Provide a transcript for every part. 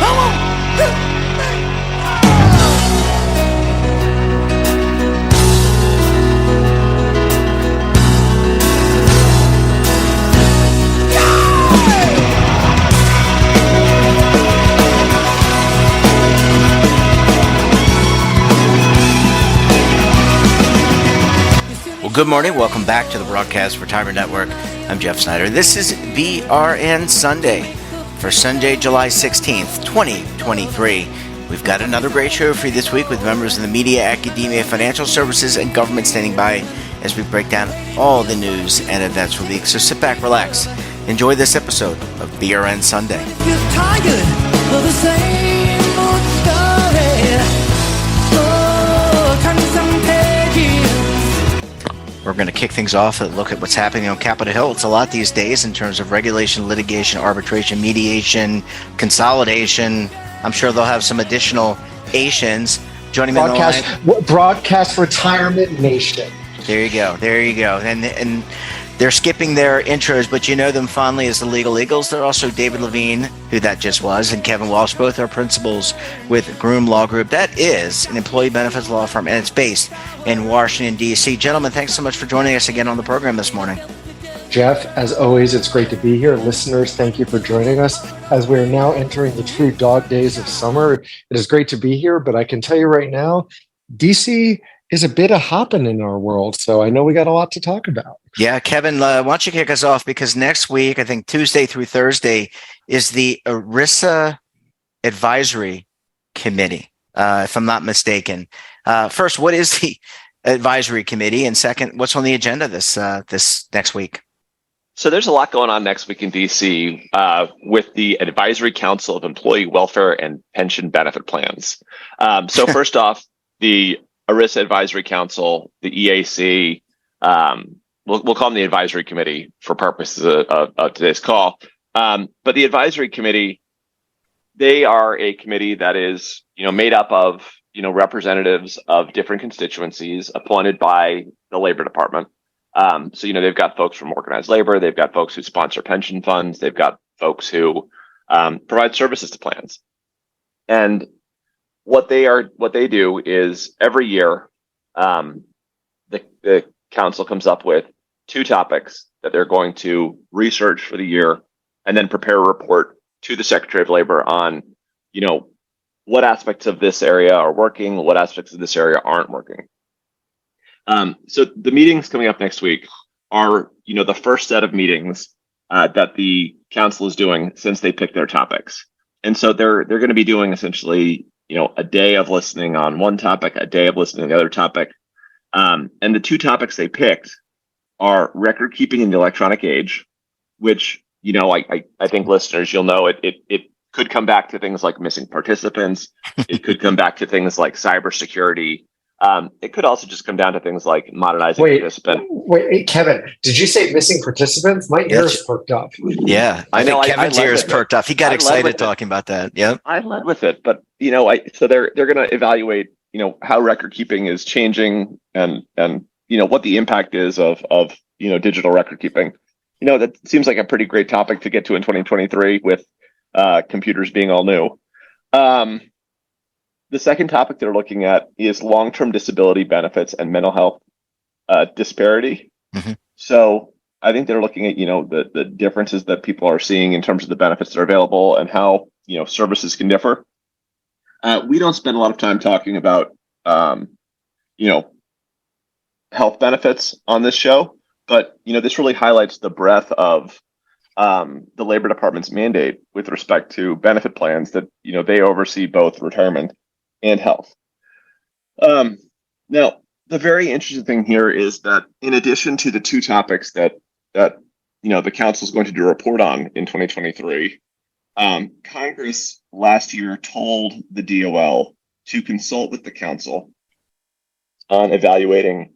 Come on. Good morning. Welcome back to the Broadcast Retirement Network. I'm Jeff Snyder. This is BRN Sunday for Sunday, July 16th, 2023. We've got another great show for you this week with members of the media, academia, financial services, and government standing by as we break down all the news and events for the week. So sit back, relax, enjoy this episode of BRN Sunday. You're tired of the same old story. So turn some pages. We're going to kick things off and look at what's happening on Capitol Hill. It's a lot these days in terms of regulation, litigation, arbitration, mediation, consolidation. I'm sure they'll have some additional Asians joining me on the line. Broadcast Retirement Nation. There you go. And they're skipping their intros, but you know them fondly as the Legal Eagles. They're also David Levine, who that just was, and Kevin Walsh. Both are principals with Groom Law Group. That is an employee benefits law firm, and it's based in Washington, D.C. Gentlemen, thanks so much for joining us again on the program this morning. Jeff, as always, it's great to be here. Listeners, thank you for joining us. As we are now entering the true dog days of summer, it is great to be here, but I can tell you right now, D.C. is a bit of hopping in our world, so I know we got a lot to talk about. Yeah, Kevin, why don't you kick us off? Because next week, I think Tuesday through Thursday, is the ERISA Advisory Committee, if I'm not mistaken. First, what is the Advisory Committee? And second, what's on the agenda this next week? So there's a lot going on next week in D.C. With the Advisory Council of Employee Welfare and Pension Benefit Plans. So first off, the ERISA Advisory Council, the EAC, we'll call them the Advisory Committee for purposes of today's call. But the Advisory Committee, they are a committee that is, made up of, representatives of different constituencies appointed by the Labor Department. So, they've got folks from organized labor, they've got folks who sponsor pension funds, they've got folks who provide services to plans. And what they do is every year, the council comes up with two topics that they're going to research for the year and then prepare a report to the Secretary of Labor on, what aspects of this area are working, what aspects of this area aren't working. So the meetings coming up next week are, the first set of meetings that the council is doing since they picked their topics. And so they're going to be doing essentially, a day of listening on one topic, a day of listening on the other topic. And the two topics they picked are record keeping in the electronic age, which, I think listeners, you'll know it could come back to things like missing participants. It could come back to things like cybersecurity. It could also just come down to things like modernizing participant. Wait, Kevin, did you say missing participants? My ears perked up. Yeah, I think Kevin's ears perked up. He got excited talking about that. Yeah, I led with it, but so they're going to evaluate, how record keeping is changing and what the impact is of digital record keeping. That seems like a pretty great topic to get to in 2023 with computers being all new. The second topic they're looking at is long-term disability benefits and mental health disparity. Mm-hmm. So I think they're looking at, the differences that people are seeing in terms of the benefits that are available and how, services can differ. We don't spend a lot of time talking about, health benefits on this show, but, this really highlights the breadth of the Labor Department's mandate with respect to benefit plans that, they oversee both retirement and health. Now, the very interesting thing here is that in addition to the two topics that the council is going to do a report on in 2023, Congress last year told the DOL to consult with the council on evaluating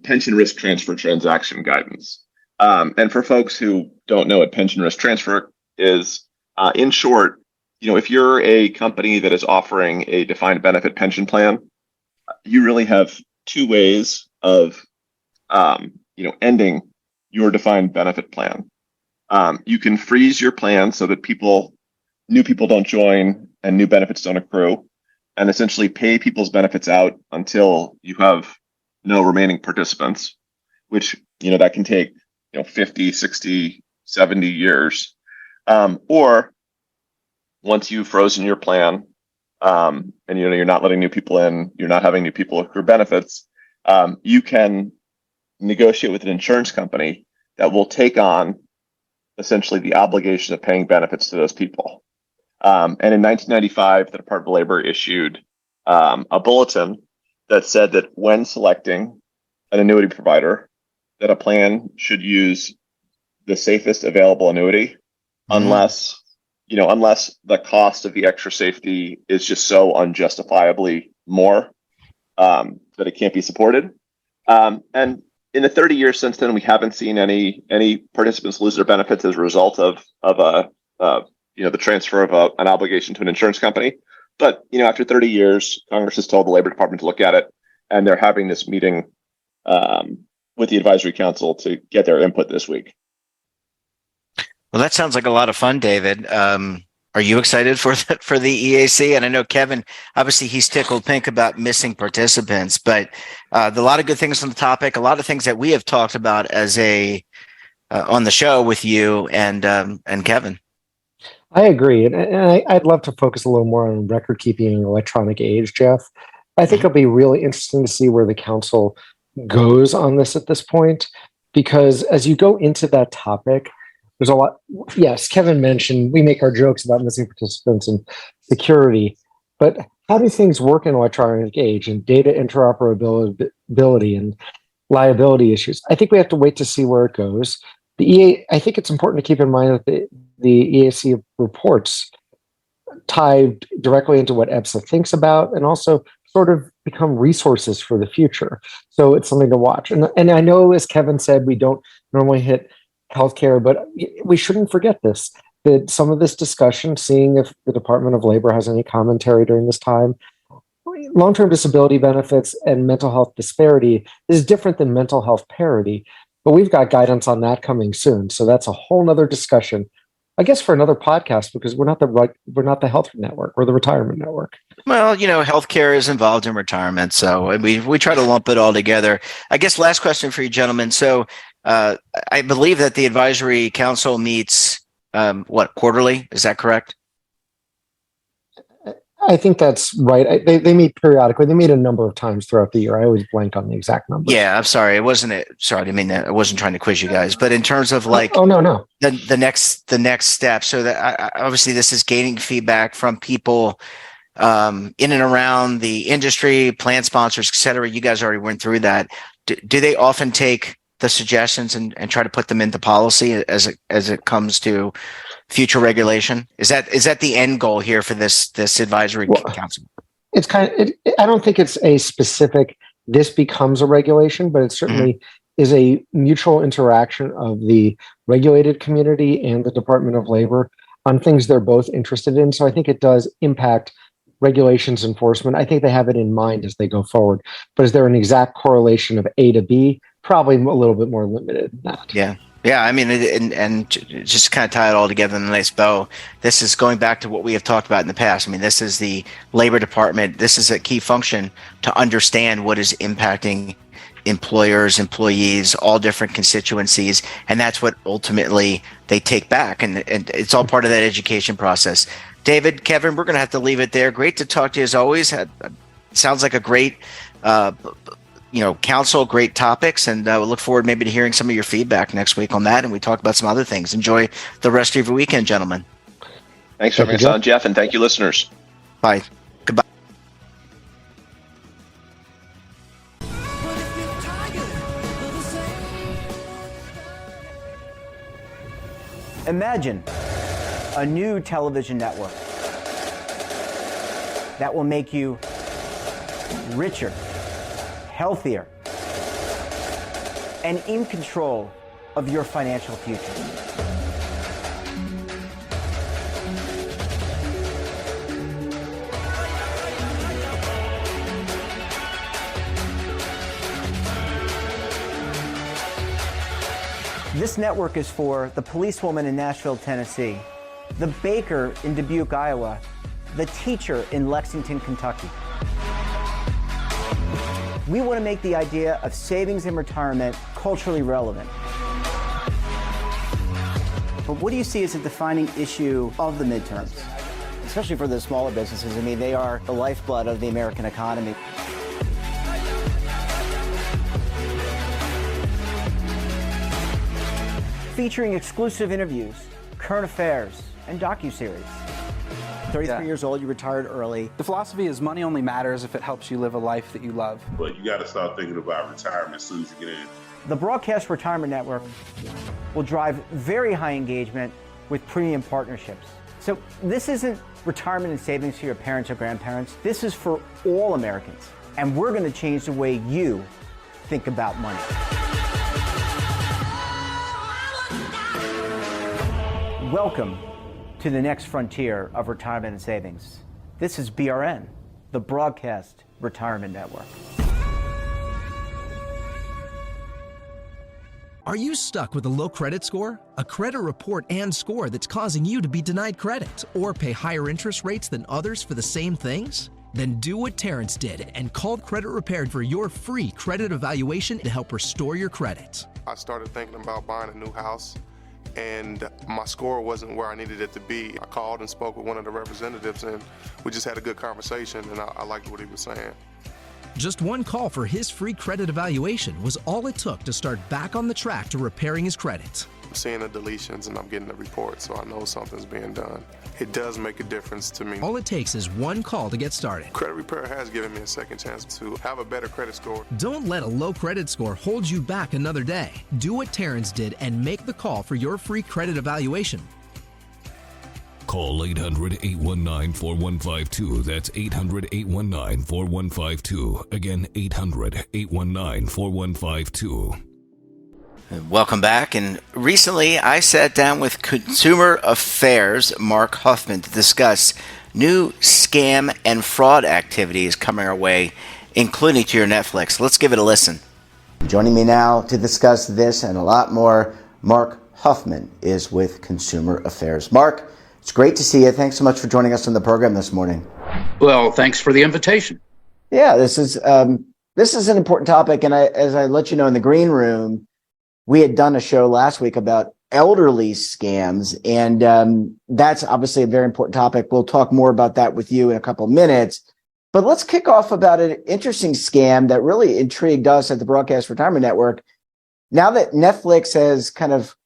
pension risk transfer transaction guidance. And for folks who don't know what pension risk transfer is, in short, if you're a company that is offering a defined benefit pension plan, you really have two ways of, ending your defined benefit plan. You can freeze your plan so that people new people don't join and new benefits don't accrue, and essentially pay people's benefits out until you have no remaining participants, which, that can take, 50, 60, 70 years. Or once you've frozen your plan, and you're not letting new people in, you're not having new people accrue benefits, you can negotiate with an insurance company that will take on essentially the obligation of paying benefits to those people. And in 1995, the Department of Labor issued a bulletin that said that when selecting an annuity provider, that a plan should use the safest available annuity, unless the cost of the extra safety is just so unjustifiably more that it can't be supported. And in the 30 years since then, we haven't seen any participants lose their benefits as a result of the transfer of an obligation to an insurance company. But after 30 years, Congress has told the Labor Department to look at it, and they're having this meeting with the Advisory Council to get their input this week. Well, that sounds like a lot of fun, David. Are you excited for the EAC? And I know Kevin, obviously he's tickled pink about missing participants, but a lot of good things on the topic, a lot of things that we have talked about as on the show with you and Kevin. I agree. And I'd love to focus a little more on record keeping in an electronic age, Jeff. I think it'll be really interesting to see where the council goes on this at this point, because as you go into that topic, there's a lot. Yes, Kevin mentioned we make our jokes about missing participants and security, but how do things work in electronic age and data interoperability and liability issues? I think we have to wait to see where it goes. I think it's important to keep in mind that the EAC reports tie directly into what EBSA thinks about and also sort of become resources for the future. So it's something to watch. And I know, as Kevin said, we don't normally hit healthcare, but we shouldn't forget this, that some of this discussion, seeing if the Department of Labor has any commentary during this time, long-term disability benefits and mental health disparity is different than mental health parity, but we've got guidance on that coming soon. So that's a whole nother discussion, I guess, for another podcast, because we're not the health network, we're the retirement network. Well, healthcare is involved in retirement, so we try to lump it all together. I guess last question for you, gentlemen. So I believe that the Advisory Council meets quarterly? Is that correct? I think that's right. They meet periodically. They meet a number of times throughout the year. I always blank on the exact number. Yeah, I'm sorry. Sorry, I wasn't trying to quiz you guys. But in terms of no. The next step. So that obviously this is gaining feedback from people in and around the industry, plan sponsors, et cetera. You guys already went through that. Do they often take the suggestions and try to put them into policy as it comes to future regulation? Is that the end goal here for this advisory council? It's I don't think it's a specific, this becomes a regulation, but it certainly is a mutual interaction of the regulated community and the Department of Labor on things they're both interested in. So I think it does impact regulations enforcement. I think they have it in mind as they go forward. But is there an exact correlation of A to B? Probably a little bit more limited than that. Yeah. Yeah, I mean, and just kind of tie it all together in a nice bow. This is going back to what we have talked about in the past. I mean, this is the Labor Department. This is a key function to understand what is impacting employers, employees, all different constituencies, and that's what ultimately they take back. And it's all part of that education process. David, Kevin, we're going to have to leave it there. Great to talk to you as always. Sounds like a great council, great topics, and we'll look forward maybe to hearing some of your feedback next week on that, and we talk about some other things. Enjoy the rest of your weekend, gentlemen. Thanks for having us on, Jeff, and thank you, listeners. Bye. Goodbye. Imagine a new television network that will make you richer, healthier, and in control of your financial future. This network is for the policewoman in Nashville, Tennessee, the baker in Dubuque, Iowa, the teacher in Lexington, Kentucky. We want to make the idea of savings and retirement culturally relevant. But what do you see as a defining issue of the midterms? Especially for the smaller businesses. I mean, they are the lifeblood of the American economy. Featuring exclusive interviews, current affairs, and docuseries. 33 years old, you retired early. The philosophy is money only matters if it helps you live a life that you love. But you got to start thinking about retirement as soon as you get in. The Broadcast Retirement Network will drive very high engagement with premium partnerships. So this isn't retirement and savings for your parents or grandparents. This is for all Americans. And we're going to change the way you think about money. Welcome to the next frontier of retirement and savings. This is BRN, the Broadcast Retirement Network. Are you stuck with a low credit score? A credit report and score that's causing you to be denied credit or pay higher interest rates than others for the same things? Then do what Terrence did and call Credit Repaired for your free credit evaluation to help restore your credit. I started thinking about buying a new house, and my score wasn't where I needed it to be. I called and spoke with one of the representatives, and we just had a good conversation, and I liked what he was saying. Just one call for his free credit evaluation was all it took to start back on the track to repairing his credit. I'm seeing the deletions and I'm getting the report, so I know something's being done. It does make a difference to me. All it takes is one call to get started. Credit Repair has given me a second chance to have a better credit score. Don't let a low credit score hold you back another day. Do what Terrence did and make the call for your free credit evaluation. Call 800-819-4152. That's 800-819-4152. Again, 800-819-4152. Welcome back. And recently I sat down with Consumer Affairs Mark Huffman to discuss new scam and fraud activities coming our way, including to your Netflix. Let's give it a listen. Joining me now to discuss this and a lot more, Mark Huffman is with Consumer Affairs. Mark, it's great to see you. Thanks so much for joining us on the program this morning. Well, thanks for the invitation. Yeah, this is an important topic. And as I let you know in the green room, we had done a show last week about elderly scams, and that's obviously a very important topic. We'll talk more about that with you in a couple of minutes. But let's kick off about an interesting scam that really intrigued us at the Broadcast Retirement Network. Now that Netflix has kind of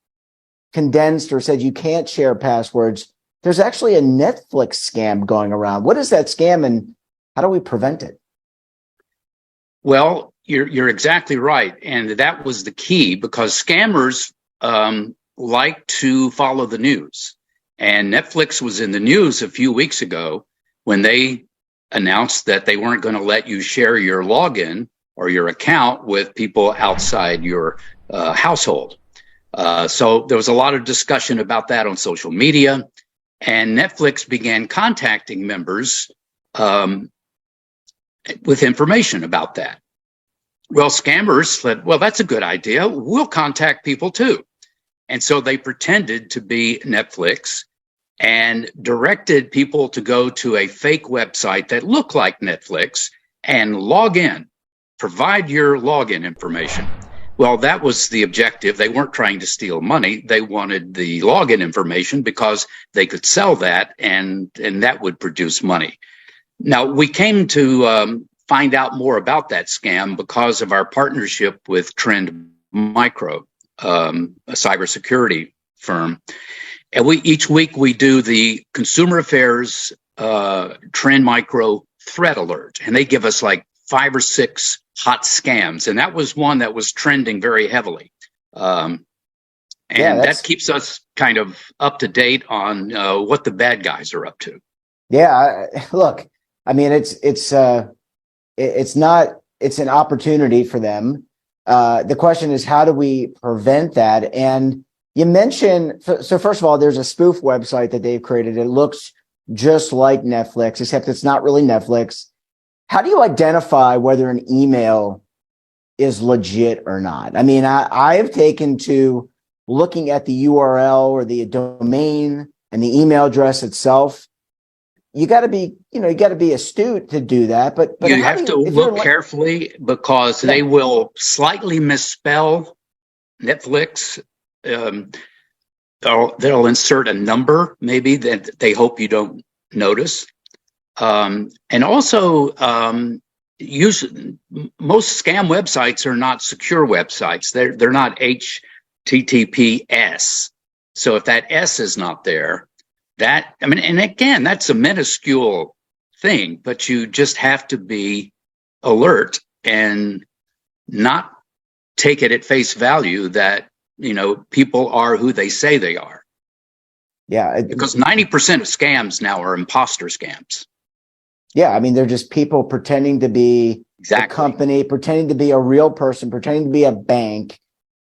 condensed or said you can't share passwords, there's actually a Netflix scam going around. What is that scam and how do we prevent it? Well, you're exactly right. And that was the key because scammers like to follow the news. And Netflix was in the news a few weeks ago when they announced that they weren't going to let you share your login or your account with people outside your household. So there was a lot of discussion about that on social media. And Netflix began contacting members with information about that. Well, scammers said, well, that's a good idea. We'll contact people too. And so they pretended to be Netflix and directed people to go to a fake website that looked like Netflix and log in, provide your login information. Well, that was the objective. They weren't trying to steal money. They wanted the login information because they could sell that and that would produce money. Now, we came to find out more about that scam because of our partnership with Trend Micro, a cybersecurity firm. And each week we do the Consumer Affairs Trend Micro threat alert, and they give us like 5 or 6 hot scams, and that was one that was trending very heavily. That keeps us kind of up to date on what the bad guys are up to. Yeah, look, I mean, it's an opportunity for them. The question is, how do we prevent that? And you mentioned, so first of all, there's a spoof website that they've created. It looks just like Netflix, except it's not really Netflix. How do you identify whether an email is legit or not? I mean, I've taken to looking at the URL or the domain and the email address itself, you got to be astute to do that. But you have to look carefully because they will slightly misspell Netflix. They'll insert a number maybe that they hope you don't notice. And also, most scam websites are not secure websites. They're not HTTPS. So if that S is not there, and again, that's a minuscule thing, but you just have to be alert and not take it at face value that, people are who they say they are. Yeah. Because 90% of scams now are imposter scams. Yeah. I mean, they're just people pretending to be a company, pretending to be a real person, pretending to be a bank.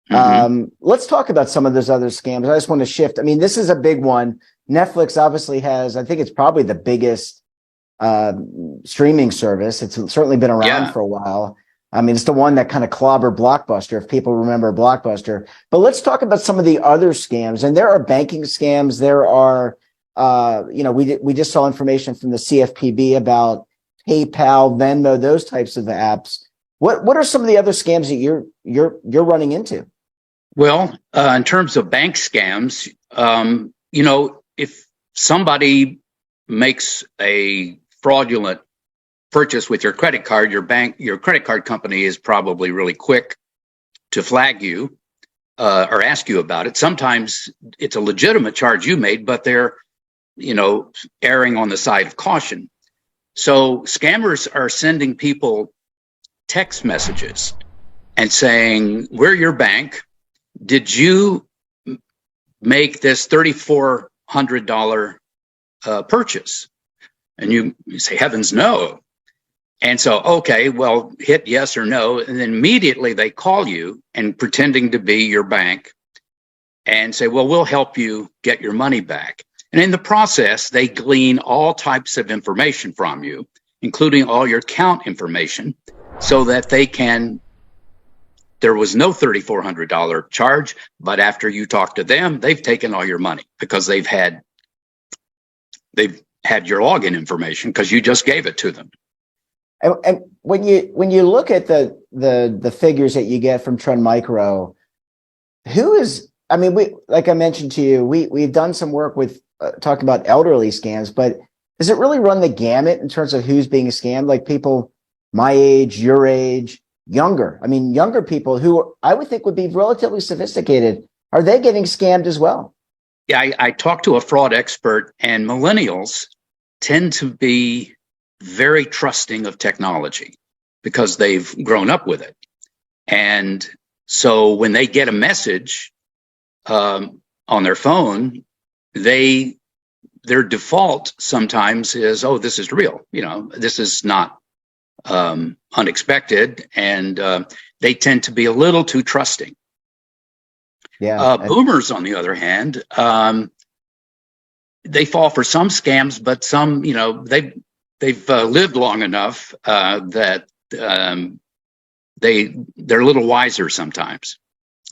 Let's talk about some of those other scams. I just want to shift. I mean, this is a big one. Netflix obviously has, I think it's probably the biggest streaming service. It's certainly been around for a while. I mean, it's the one that kind of clobbered Blockbuster, if people remember Blockbuster. But let's talk about some of the other scams. And there are banking scams. There are, we just saw information from the CFPB about PayPal, Venmo, those types of apps. What are some of the other scams that you're running into? Well, in terms of bank scams, if somebody makes a fraudulent purchase with your credit card, your credit card company is probably really quick to flag you or ask you about it. Sometimes it's a legitimate charge you made, but they're, erring on the side of caution. So scammers are sending people text messages and saying, "We're your bank. Did you make this $3,400 purchase?" And you say, "Heavens, no." And so, okay, well, hit yes or no. And then immediately they call you and pretending to be your bank and say, "Well, we'll help you get your money back." And in the process, they glean all types of information from you, including all your account information, so that there was no $3,400 charge, but after you talk to them, they've taken all your money because they've had your login information because you just gave it to them. And when you look at the figures that you get from Trend Micro, like I mentioned to you, we've done some work with talking about elderly scams, but does it really run the gamut in terms of who's being scammed? Like people my age, your age, younger. I mean, younger people who I would think would be relatively sophisticated. Are they getting scammed as well? Yeah, I talked to a fraud expert, and millennials tend to be very trusting of technology because they've grown up with it. And so when they get a message on their phone, their default sometimes is, "Oh, this is real. This is not unexpected." And they tend to be a little too trusting. Yeah. Boomers, on the other hand, they fall for some scams, but some, they've lived long enough that they're a little wiser sometimes,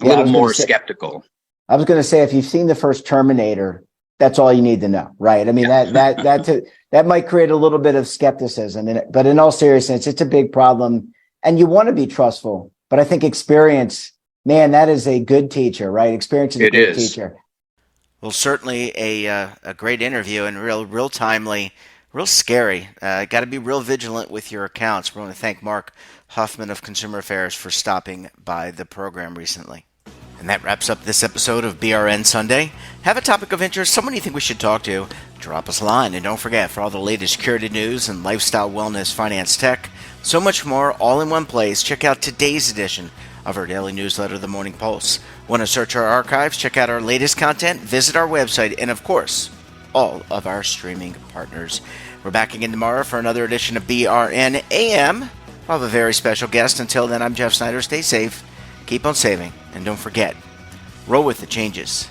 a little more skeptical. I was going to say, if you've seen the first Terminator, that's all you need to know, right? I mean, that might create a little bit of skepticism in it, but in all seriousness, it's a big problem, and you want to be trustful. But I think experience, man, that is a good teacher, right? Experience is a good teacher. Well, certainly a great interview and real timely, real scary. Got to be real vigilant with your accounts. We want to thank Mark Huffman of Consumer Affairs for stopping by the program recently. And that wraps up this episode of BRN Sunday. Have a topic of interest, someone you think we should talk to, drop us a line. And don't forget, for all the latest curated news and lifestyle, wellness, finance, tech, so much more, all in one place, check out today's edition of our daily newsletter, The Morning Pulse. Want to search our archives, check out our latest content, visit our website, and of course, all of our streaming partners. We're back again tomorrow for another edition of BRN AM. We'll have a very special guest. Until then, I'm Jeff Snyder. Stay safe, keep on saving, and don't forget, roll with the changes.